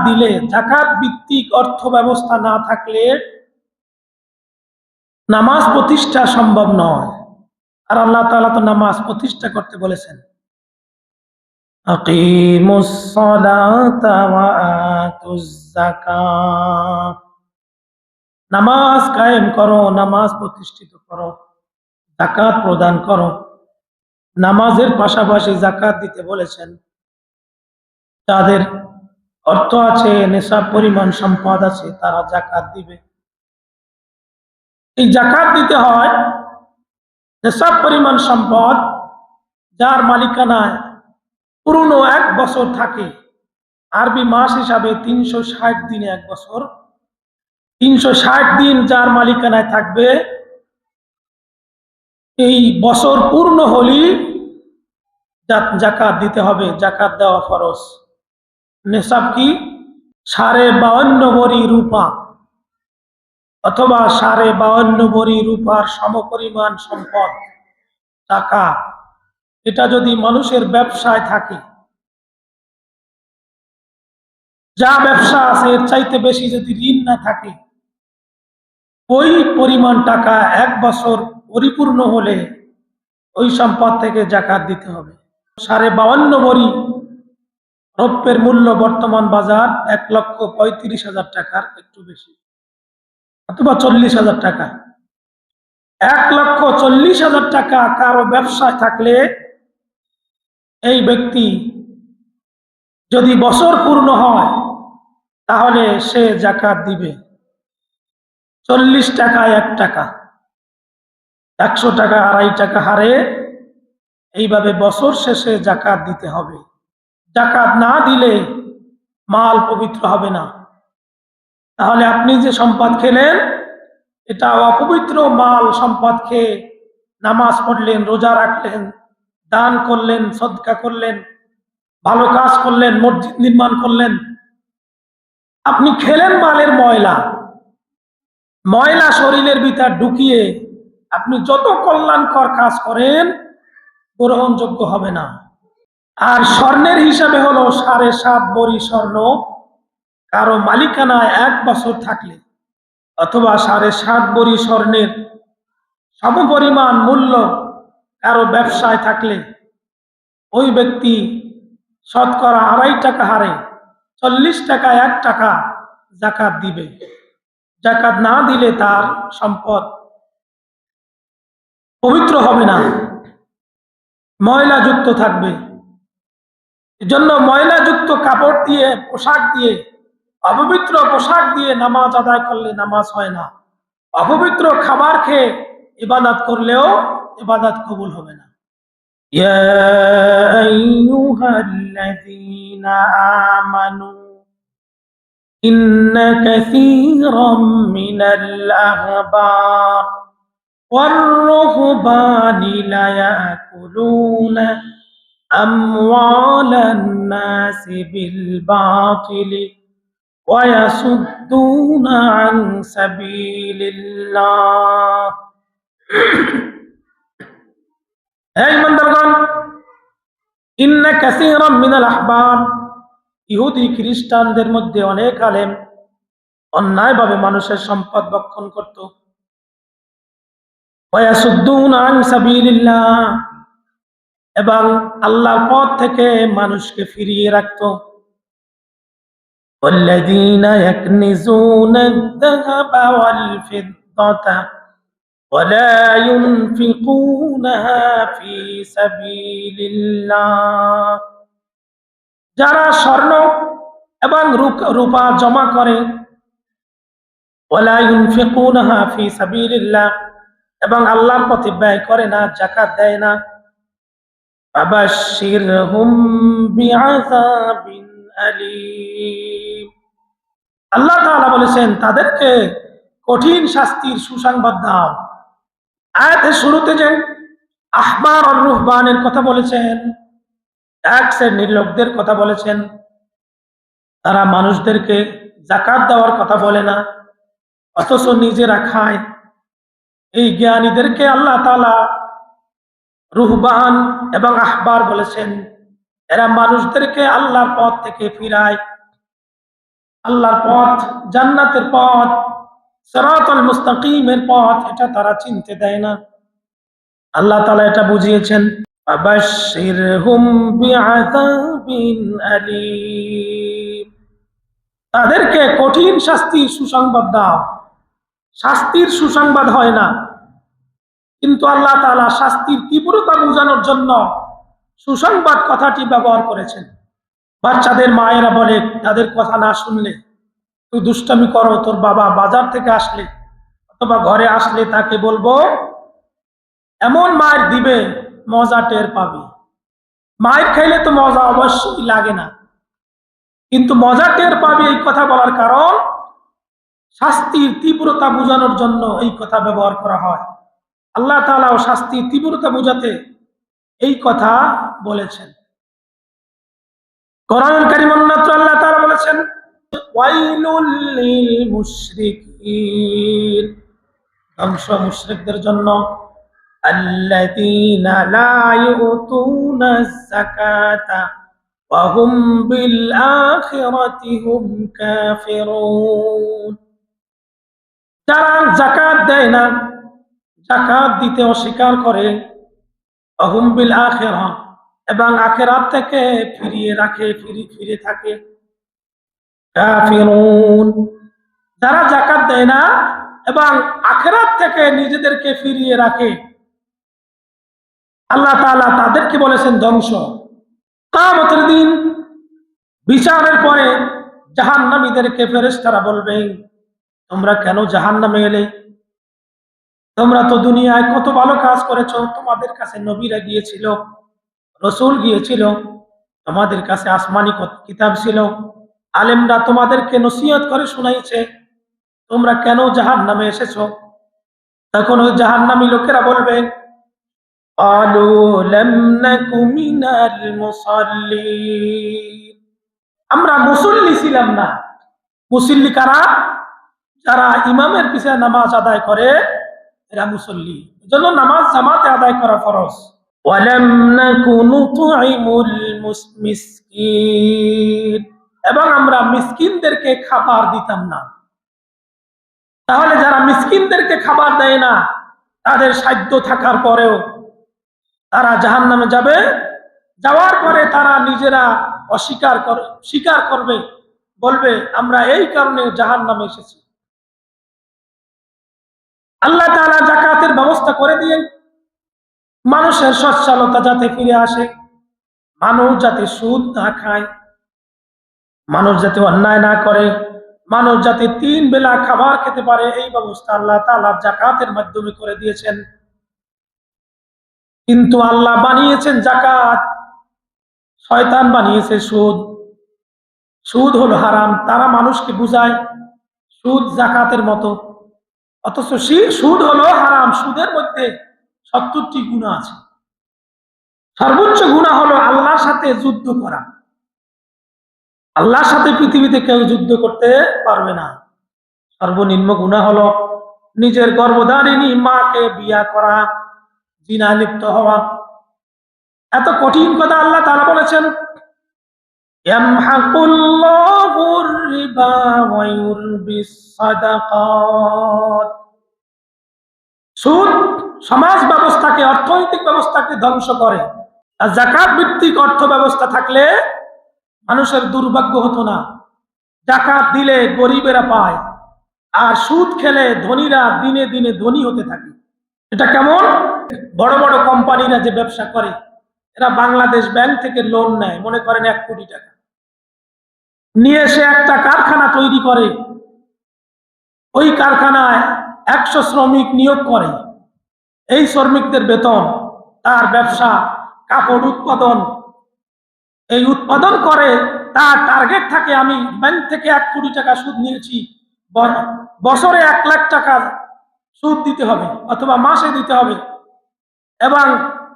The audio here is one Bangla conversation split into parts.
দিলে, যাকাত ভিত্তিক অর্থ ব্যবস্থা না থাকলে নামাজ প্রতিষ্ঠা সম্ভব নয়। আর আল্লাহ তাআলা তো নামাজ প্রতিষ্ঠা করতে বলেছেন, আকিমুস সালাতা ওয়া আতুজ যাকাত, নামাজ কায়েম করো, নামাজ প্রতিষ্ঠিত করো, যাকাত প্রদান করো। নামাজের পাশাপাশি যাকাত দিতে বলেছেন। যাদের অর্থ আছে, নেশাব পরিমাণ সম্পদ আছে, তারা যাকাত দিবে। এই যাকাত দিতে হয় নেশাব পরিমাণ সম্পদ যার মালিকানায় পুরনো 1 বছর থাকে। আরবি মাস হিসাবে 360 দিনে 1 বছর। 360 দিন যার মালিকানায় থাকবে, এই বছর পূর্ণ হলেই যাকাত দিতে হবে। যাকাত দেওয়া ফরজ। নেশাব কি? 52.5 ভরি রূপা অথবা 52.5 ভরি রূপার সমপরিমাণ সম্পদ, টাকা। এটা যদি মানুষের ব্যবসায় থাকে, যা ব্যবসা আছে এর চাইতে বেশি যদি ঋণ না থাকে, ওই পরিমাণ টাকা 1 বছর পরিপূর্ণ হলে ওই সম্পদ থেকে যাকাত দিতে হবে। 52.5 ভরি রৌপ্যের মূল্য বর্তমান বাজার 1,35,000 টাকার একটু বেশি, অথবা 40,000 টাকা। 1,40,000 টাকা কারো ব্যবসায় থাকলে এই ব্যক্তি যদি বছর পূর্ণ হয় তাহলে সে যাকাত দিবে। 40 টাকায় 1 টাকা, 100 টাকা 2.5 টাকা হারে এইভাবে বছর শেষে যাকাত দিতে হবে। যাকাত না দিলে মাল পবিত্র হবে না। তাহলে আপনি যে সম্পদ খেলেন, এটা অপবিত্র মাল। সম্পদ খেয়ে নামাজ পড়লেন, রোজা রাখলেন, দান করলেন, সদকা করলেন, ভালো কাজ করলেন, মসজিদ নির্মাণ করলেন, আপনি খেলেন মালের ময়লা। ময়লা শরীরের ভিতর ঢুকিয়ে আপনি যত কল্যাণকর কাজ করেন গ্রহণযোগ্য হবে না। আর স্বর্ণের হিসাবে হলো 7.5 ভরি স্বর্ণ কারো মালিকানায় 1 বছর থাকলে, অথবা 7.5 ভরি স্বর্ণের সমপরিমাণ মূল্য কারো ব্যবসায় থাকলে, ওই ব্যক্তি শতকরা 2.5 টাকা হারে 40 টাকায় 1 টাকা যাকাত দিবে। যাকাত না দিলে তার সম্পদ পবিত্র হবে না, ময়লাযুক্ত থাকবে। এজন্য ময়লাযুক্ত কাপড় দিয়ে, পোশাক দিয়ে, অপবিত্র পোশাক দিয়ে নামাজ আদায় করলে নামাজ হয় না। অপবিত্র খাবার খেয়ে ইবাদত করলেও ইবাদত কবুল হবে না। ইয়া আইয়ুহাল্লাযীনা আমানু ইন্না কাসীরাম মিনাল আহবার ওয়ার রুহবানি লা ইয়াকুলুনা আমওয়ালান নাসি বিল বাতিলি ওয়া ইয়াসুদ্দুনা আন সাবিলিল্লাহ। হে ঈমানদারগণ, ইন্না কাসীরাম মিনাল আহবার, ইহুদি খ্রিস্টানদের মধ্যে অনেক আলেম অন্যায়ভাবে মানুষের সম্পদ ভক্ষণ করত। ওয়া ইয়াসুদ্দুনা আন সাবিলিল্লাহ, এবং আল্লাহর পথ থেকে মানুষকে ফিরিয়ে রাখত। ওয়াল্লাযীনা ইয়াকনিজুনা আয-যাহাবা ওয়াল ফিদ্দাতা ওয়া লা ইউনফিকুনাহা ফী সাবিলিল্লাহ, যারা স্বর্ণ এবং রূপা জমা করে, ওয়া লা ইউনফিকুনাহা ফী সাবিলিল্লাহ, এবং আল্লাহর পথে ব্যয় করে না, যাকাত দেয় না, ফাবাশশিরহুম বিআযাবিন আলীম, আল্লাহ তাআলা বলেছেন তাদেরকে কঠিন শাস্তির সুসংবাদ দাও। আয়াতের শুরুতে যে আহবার আর রুহবানের কথা বলেছেন, এক শ্রেণীর লোকদের কথা বলেছেন, তারা মানুষদেরকে যাকাত দেওয়ার কথা বলে না, অথচ নিজেরা খায়। এই জ্ঞানীদেরকে আল্লাহ তাআলা রুহবান এবং আহবার বলেছেন। এরা মানুষদেরকে আল্লাহর পথ থেকে ফিরায়, আল্লাহর পথ, জান্নাতের পথ, সিরাতাল মুস্তাকিমের পথ, এটা তারা চিনতে দেয় না। আল্লাহ তাআলা এটা বুঝিয়েছেন, ফাবাশশিরহুম বিআযাবিন আলীম, তাদেরকে কঠিন শাস্তির সুসংবাদ দাও। শাস্তির সুসংবাদ হয় না, কিন্তু আল্লাহ তাআলা শাস্তির তীব্রতা বোঝানোর জন্য সুসংবাদ কথাটি ব্যবহার করেছেন। বাচ্চাদের মায়েরা বলে, তাদের কথা না শুনলে, তুই দুষ্টামি করো, তোর বাবা বাজার থেকে আসলে অথবা ঘরে আসলে তাকে বলবো এমন মায়ের দিবে মজা টের পাবি। মায়ের খাইলে তো মজা অবশ্যই লাগে না, কিন্তু মজা টের পাবি, এই কথা বলার কারণ শাস্তির তীব্রতা বোঝানোর জন্য এই কথা ব্যবহার করা হয়। আল্লাহ তাআলাও শাস্তির তীব্রতা বোঝাতে এই কথা বলেছেন। কোরআনুল কারীম অন্যত্র আল্লাহ তাআলা বলেছেন, ওয়াইলুল লিল মুশরিকিন, ধ্বংস মুশরিকদের জন্য, আল্লাযীনা লা ইউতুনাজ যাকাতা ওয়া হুম বিল আখিরাতি হুম কাফিরুন, যারা যাকাত দেয় না, যাকাত দিতে অস্বীকার করে, ওয়া হুম বিল আখিরাহ, এবং আখিরাত থেকে ফিরে থাকে, কাফিরুন, যারা যাকাত দেয় না এবং আখিরাত থেকে নিজেদেরকে ফিরিয়ে রাখে, আল্লাহ তাআলা তাদেরকে বলেছেন ধ্বংস। কিয়ামতের দিন বিচারের পরে জাহান্নামীদেরকে ফেরেশতারা বলবে, তোমরা কেন জাহান্নামে এলে? তোমরা তো দুনিয়ায় কত ভালো কাজ করেছো, তোমাদের কাছে নবীরা গিয়েছিল, রাসূল গিয়েছিল, তোমাদের কাছে আসমানি কিতাব ছিল, আলেমরা তোমাদেরকে নসিহত করে শুনাইছে, তোমরা কেন জাহান্নামে এসেছো? তখন ওই জাহান্নামী লোকেরা বলবে, ক্বালু লাম নাকু মিনাল মুসাল্লিন, আমরা মুসল্লি ছিলাম না। মুসল্লি কারা? যারা ইমামের পিছনে নামাজ আদায় করে, এরা মুসল্লি। এজন্য নামাজ জামাতে আদায় করা ফরজ। ওয়ালাম নাকু নুতঈমুল মিসকিন, এবং আমরা মিসকিনদেরকে খাবার দিতাম না। তাহলে যারা মিসকিনদেরকে খাবার দেয় না, তাদের সাধ্য থাকার পরেও তারা জাহান্নামে যাবে। যাওয়ার পরে তারা নিজেরা স্বীকার করবে, বলবে আমরা এই কারণে জাহান্নামে এসেছি। আল্লাহ তাআলা যাকাতের ব্যবস্থা করে দিয়ে মানুষের সচ্ছলতা যাতে ফিরে আসে, মানুষ যাতে সুদ না খায়, মানুষ যাতে অন্যায় না করে, মানুষ যাতে 3 বেলা খাবার খেতে পারে, এই ব্যবস্থা আল্লাহ তাআলা যাকাতের মাধ্যমে করে দিয়েছেন। কিন্তু আল্লাহ বানিয়েছেন যাকাত, শয়তান বানিয়েছে সুদ। সুদ হলো হারাম, তারা মানুষকে বুঝায় সুদ যাকাতের মতো, অথচ সুদ হলো হারাম। সুদের মধ্যে 70টি গুনাহ আছে। সর্বোচ্চ গুনাহ হলো আল্লাহর সাথে যুদ্ধ করা। আল্লাহর সাথে পৃথিবীতে কেউ যুদ্ধ করতে পারবে না। সর্বনিম্ন গুনাহ হলো নিজের গর্ভধারিণী মাকে বিয়া করা, জিনায় লিপ্ত হওয়া। এত কঠিন কথা আল্লাহ তাআলা বলেছেন, ইয়ামহাকুল্লাহুর রিবা ওয়া ইউরবিস সাদাকাত, সুদ সমাজ ব্যবস্থাকে, অর্থনৈতিক ব্যবস্থাকে ধ্বংস করে। আর যাকাত ভিত্তিক অর্থ ব্যবস্থা থাকলে মানুষের দুর্ভাগ্য হতো না। যাকাত দিলে গরিবেরা পায়, আর সুদ খেলে ধনীরা দিনে দিনে ধনী হতে থাকে। এটা কেমন? বড় বড় কোম্পানিরা যে ব্যবসা করে, এরা বাংলাদেশ ব্যাংক থেকে লোন নেয়, মনে করেন 1 কোটি টাকা নিয়ে এসে একটা কারখানা তৈরি করে। ওই কারখানায় 100 শ্রমিক নিয়োগ করে। এই শ্রমিকদের বেতন, তার ব্যবসা, কাপড় উৎপাদন, এই উৎপাদন করে। তার টার্গেট থাকে, আমি ব্যাংক থেকে 1 কোটি টাকা সুদ নিয়েছি, বছরে 1 লাখ টাকা সুদ দিতে হবে অথবা মাসে দিতে হবে, এবং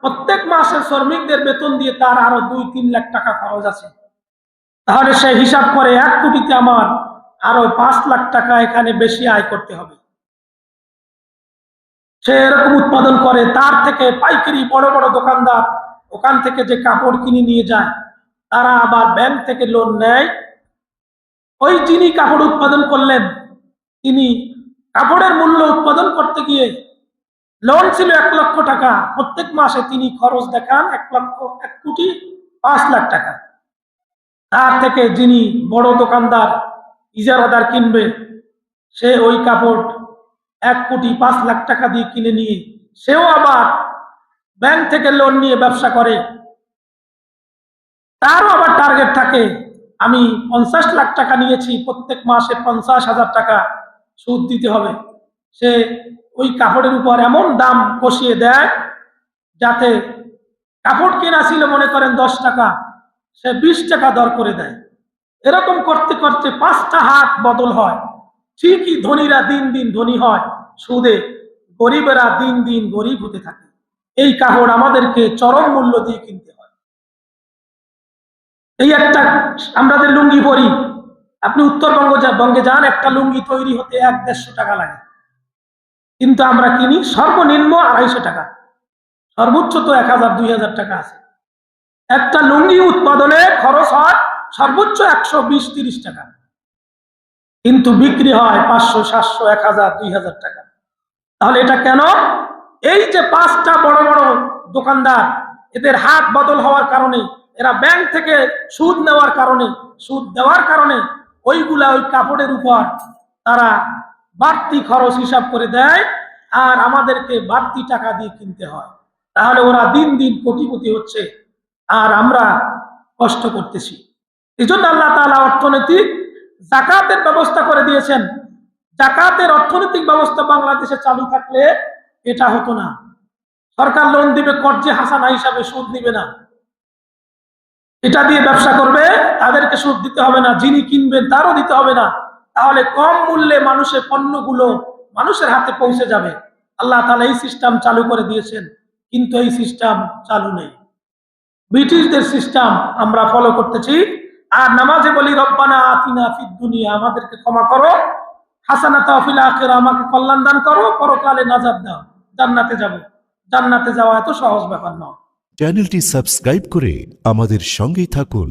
প্রত্যেক মাসে শ্রমিকদের বেতন দিয়ে তার আরো 2-3 লাখ টাকা খরচ আছে। তাহলে সে হিসাব করে 1 কোটিতে আমার আরো 5 লাখ টাকা এখানে বেশি আয় করতে হবে। সে এরকম উৎপাদন করে, তার থেকে পাইকারি বড় বড় দোকানদার ওখান থেকে যে কাপড় কিনে নিয়ে যায়, তারা আবার ব্যাংক থেকে লোন নেয়, ওই যিনি কাপড় উৎপাদন করলেন, তিনি কাপড়ের মূল্য উৎপাদন করতে গিয়ে লোন ছিল 1 লক্ষ টাকা, প্রত্যেক মাসে তিনি খরচ দেখান 1 কোটি 5 লাখ টাকা। তার থেকে যিনি বড় দোকানদার ইজারাদার কিনবে, সে ওই কাপড় 1 কোটি 5 লাখ টাকা দিয়ে কিনে নিয়ে সেও আবার ব্যাংক থেকে লোন নিয়ে ব্যবসা করে। তারও আবার টার্গেট থাকে, আমি 50 লাখ টাকা নিয়েছি, প্রত্যেক মাসে 50,000 টাকা সুদ দিতে হবে। সে ওই কাপড়ের উপর এমন দাম কষিয়ে দেয় যাতে কাপড় কেনা ছিল মনে করেন 10 টাকা, সে 20 টাকা দর করে দেয়। এরকম করতে করতে 5টা হাত বদল হয়। ঠিকই ধনীরা দিন দিন ধনী হয় সুদে, গরিবেরা দিন দিন গরিব হতে থাকে। এই কাপড় আমাদেরকে চরম মূল্য দিয়ে কিনতে হয়। এই একটা আমাদের লুঙ্গি পরি, আপনি উত্তরবঙ্গে যান, একটা লুঙ্গি তৈরি হতে 1-150 টাকা লাগে, কিন্তু আমরা কিনি সর্বনিম্ন 250 টাকা, সর্বোচ্চ তো 1000-2000 টাকা আছে। একটা লুঙ্গি উৎপাদনে খরচ হয় সর্বোচ্চ 120-30 টাকা, কিন্তু বিক্রি হয় 500-700-1000-2000 টাকা। তাহলে এটা কেন? এই যে 5টা বড় বড় দোকানদার, এদের হাত বদল হওয়ার কারণে, এরা ব্যাংক থেকে সুদ নেওয়ার কারণে, সুদ দেওয়ার কারণে ওইগুলা ওই কাপড়ের উপর তারা বাড়তি খরচ হিসাব করে দেয়, আর আমাদেরকে বাড়তি টাকা দিয়ে কিনতে হয়। তাহলে ওরা দিন দিন কোটিপতি হচ্ছে, আর আমরা কষ্ট করতেছি। এই জন্য আল্লাহ তাআলা অর্থনৈতিক জাকাতের ব্যবস্থা করে দিয়েছেন। জাকাতের অর্থনৈতিক ব্যবস্থা বাংলাদেশে চালু থাকলে এটা হতো না। সরকার লোন দিবে কর্জে হাসানা হিসাবে, সুদ নিবে না, এটা দিয়ে ব্যবসা করবে, তাদেরকে সুদ দিতে হবে না, যিনি কিনবেন তারও দিতে হবে না। তাহলে কম মূল্যে মানুষের পণ্যগুলো মানুষের হাতে পৌঁছে যাবে। আল্লাহ তাআলা এই সিস্টেম চালু করে দিয়েছেন, কিন্তু এই সিস্টেম চালু নেই। ব্রিটিশদের সিস্টেম আমরা ফলো করতেছি, আর নামাজে বলি রব্বানা আতিনা ফিদ দুনিয়া, আমাদেরকে ক্ষমা করো, হাসানাতা ফিল আখিরা, আমাকে কল্যাণ দান করো, পরকালে নাজাত দাও, জান্নাতে যাব। জান্নাতে যাওয়া এত সহজ ব্যাপার নয়। চ্যানেলটি সাবস্ক্রাইব করে আমাদের সঙ্গেই থাকুন।